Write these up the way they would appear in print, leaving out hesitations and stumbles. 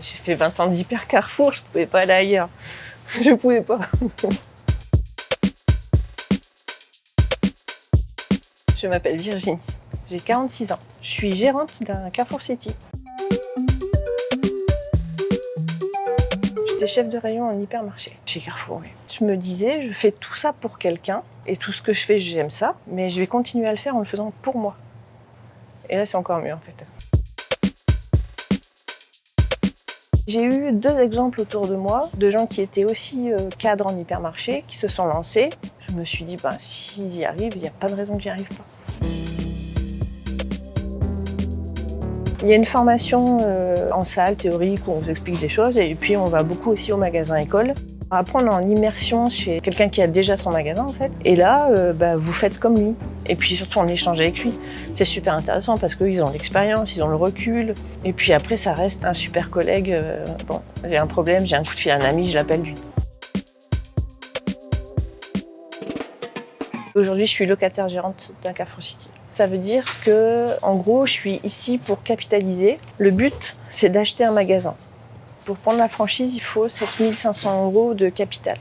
J'ai fait 20 ans d'hyper Carrefour, je pouvais pas aller ailleurs. Je pouvais pas. Je m'appelle Virginie, j'ai 46 ans. Je suis gérante d'un Carrefour City. J'étais chef de rayon en hypermarché chez Carrefour. Oui. Je me disais, je fais tout ça pour quelqu'un et tout ce que je fais, j'aime ça, mais je vais continuer à le faire en le faisant pour moi. Et là, c'est encore mieux en fait. J'ai eu 2 exemples autour de moi de gens qui étaient aussi cadres en hypermarché, qui se sont lancés. Je me suis dit, s'ils y arrivent, il n'y a pas de raison que j'y arrive pas. Il y a une formation en salle théorique où on vous explique des choses et puis on va beaucoup aussi au magasin école. Après, on est en immersion chez quelqu'un qui a déjà son magasin en fait. Et là, vous faites comme lui. Et puis surtout, on échange avec lui. C'est super intéressant parce qu'ils ont l'expérience, ils ont le recul. Et puis après, ça reste un super collègue. J'ai un problème, j'ai un coup de fil à un ami, je l'appelle lui. Aujourd'hui, je suis locataire gérante d'un Carrefour City. Ça veut dire que, en gros, je suis ici pour capitaliser. Le but, c'est d'acheter un magasin. Pour prendre la franchise, il faut 7 500 € de capital.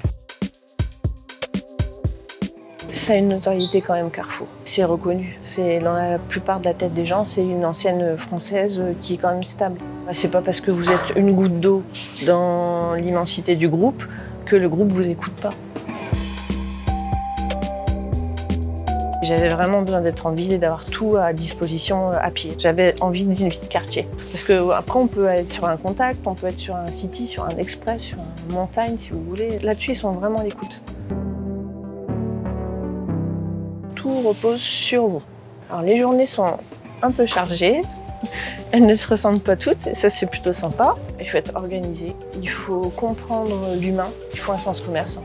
Ça a une notoriété quand même, Carrefour. C'est reconnu. C'est dans la plupart de la tête des gens, c'est une ancienne française qui est quand même stable. C'est pas parce que vous êtes une goutte d'eau dans l'immensité du groupe que le groupe vous écoute pas. J'avais vraiment besoin d'être en ville et d'avoir tout à disposition à pied. J'avais envie d'une vie de quartier. Parce que après, on peut être sur un contact, on peut être sur un city, sur un express, sur une montagne, si vous voulez. Là-dessus, ils sont vraiment à l'écoute. Tout repose sur vous. Alors, les journées sont un peu chargées. Elles ne se ressemblent pas toutes, et ça, c'est plutôt sympa. Il faut être organisé, il faut comprendre l'humain, il faut un sens commerçant.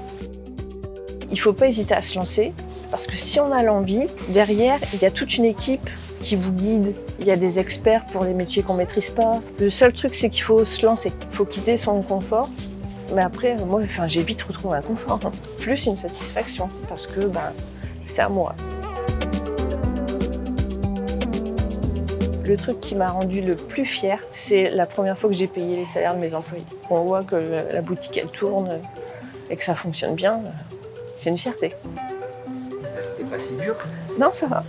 Il ne faut pas hésiter à se lancer. Parce que si on a l'envie, derrière, il y a toute une équipe qui vous guide. Il y a des experts pour les métiers qu'on ne maîtrise pas. Le seul truc, c'est qu'il faut se lancer. Il faut quitter son confort. Mais après, moi, j'ai vite retrouvé un confort. Plus une satisfaction, parce que c'est à moi. Le truc qui m'a rendue le plus fière, c'est la première fois que j'ai payé les salaires de mes employés. On voit que la boutique, elle tourne et que ça fonctionne bien. C'est une fierté. C'était pas si dur. Non, ça va.